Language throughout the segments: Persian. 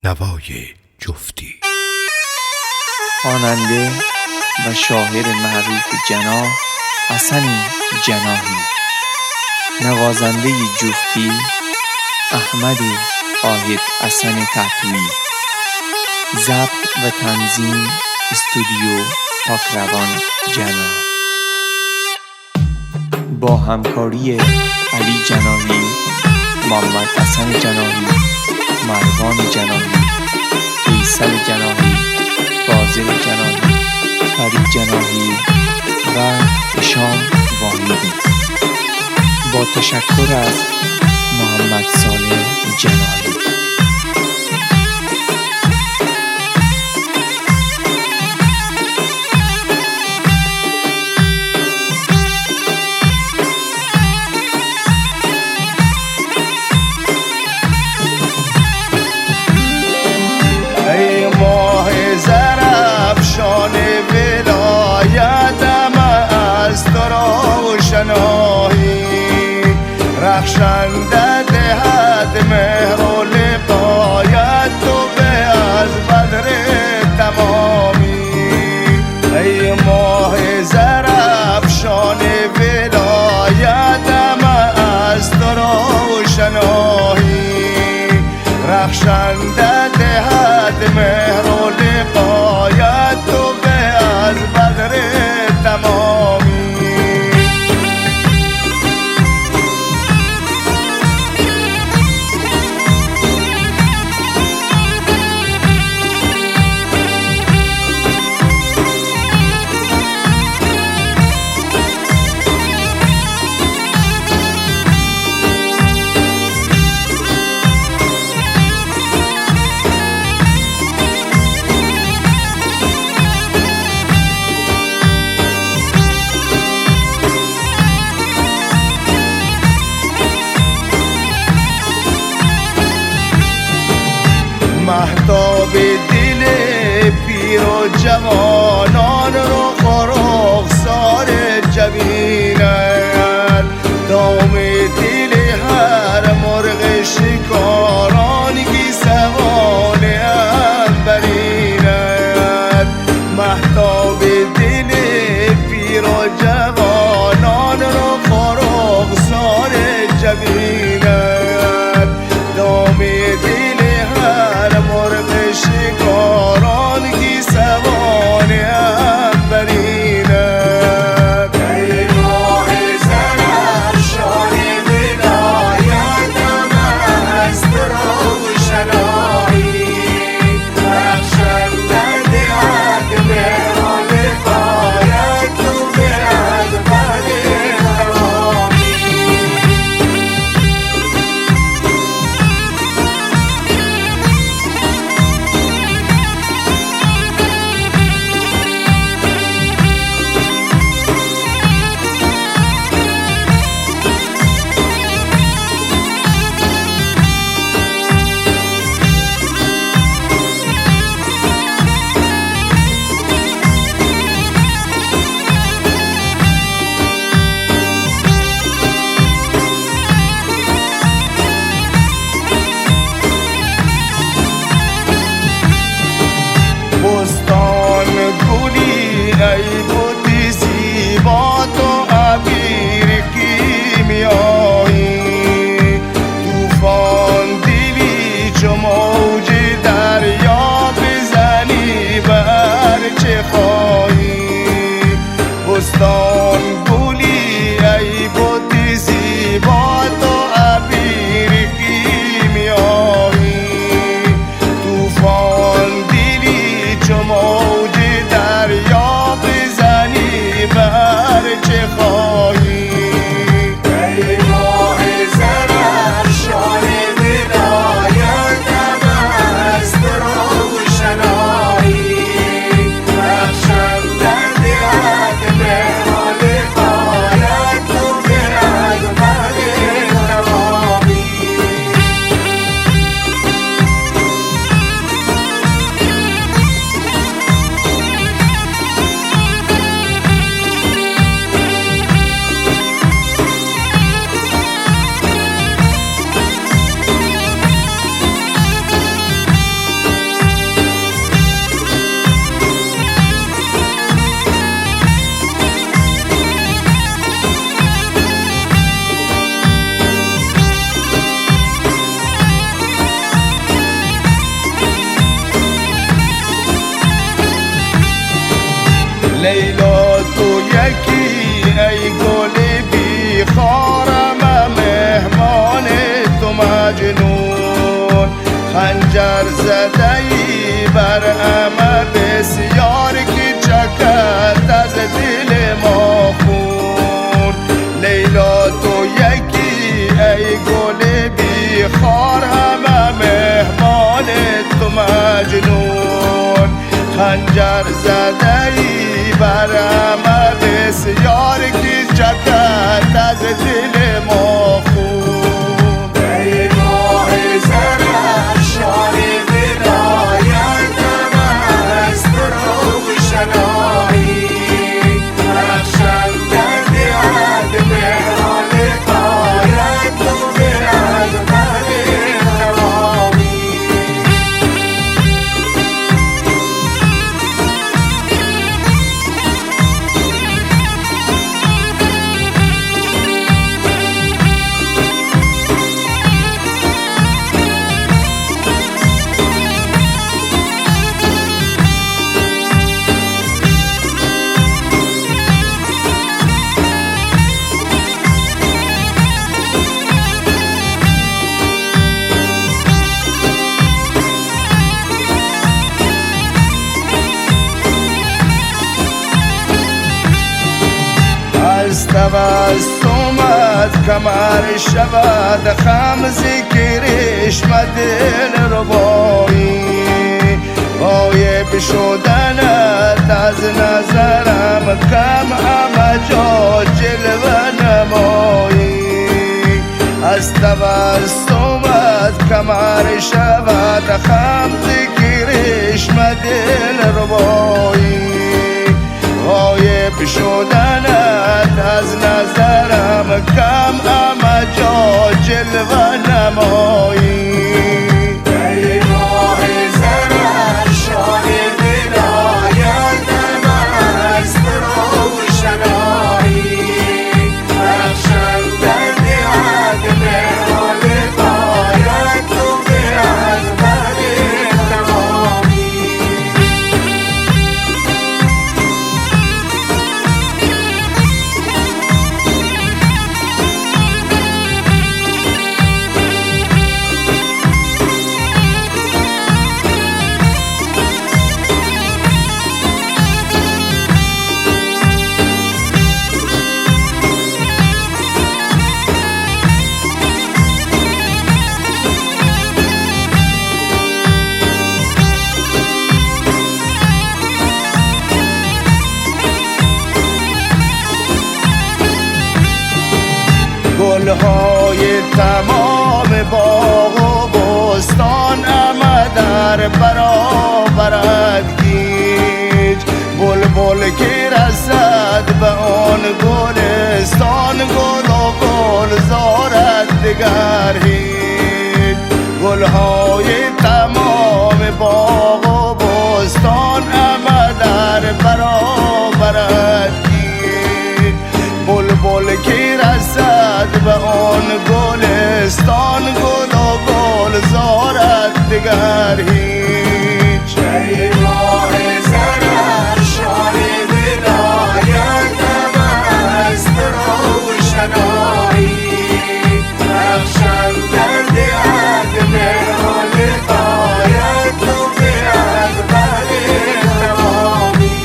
نوای جفتی. خواننده و شاعر معروف جناح حسن جناحی، نوازنده جفتی احمد واحد حسن تطویی، ضبط و تنظیم استودیو پاکروان جناح، با همکاری علی جناحی، محمد حسن جناحی، مروان جناحی، فیصل جناحی، فاضل جناحی، فرید جناحی و هشام واحدی. با تشکر از محمد صالح جناحی. رخشنده دهد مهر و لقایت تو به از بدر تمامی. ای ماه زرافشان ولایتم از تو روشنایی، رخشنده دهد مهر و لقایت تو به از بدر تمامی. مهتاب دل پیر و جوانان رو رخسار جبینند، دام دل هر مرغ شکاران کی سوان عنبرینند. مهتاب دل پیر و جوانان رو رخسار جبینند، دام دل مرغ شکاران کی سوان عنبرینند. ای ماه زرافشان ولایتم از لیلا تو یکی ای گل بی خارم مهمان تو مجنون خنجر زدهی بر همه بسیار که چکد از دل ما خون لیلا تو یکی ای گل بی خار همه مهمان تو مجنون خنجر زدهی بر همه بسیار که چکد از دل ما خون ای ماه زرش شاهد ولایت است روشنایی رخشنده درد مهران غایت و به عظمت تمامی از تبسمت کمر شود خم ذکرش دل ربایی غایب شدنت از نظرم کم همه جا جلوه نمایی از تبسمت کمر شود خم ذکرش دل ربایی غایب شدنت از نظرم کم همه جا جلوه نمایی ای ماه زرش شاهد ولایتم است روشنایی رخشنده درد مهران غایت و به عظمت تمامی گلهای تمام باغ و بستان همه در برابرت گیج بلبل که رسد به آن گلستان گل و گلزارت دگر هیچ گلهای تمام باغ و بستان همه در برابرت گیج بلبل که رسد به آن گلستان گل و گلزارت دگر هیچ ای ماه زرش شاهد ولایتم است روشنایی رخشنده درد مهران غایت و به عظمت تمامی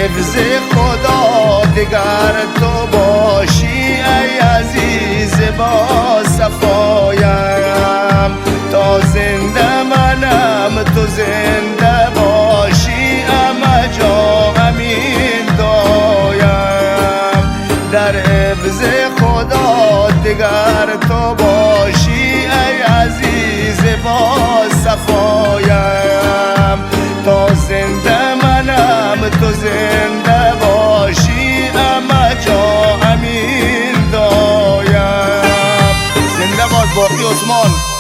حفظ خدا دگر تو باشی ای عزیز با صفایم تا زنده منم تو زنده باشی همه جا همین دایم در حفظ خدا دگر تو باشی وفایم تا زنده منم تو زنده باشی همه جا امین دایم. زنده باد باقی عثمان.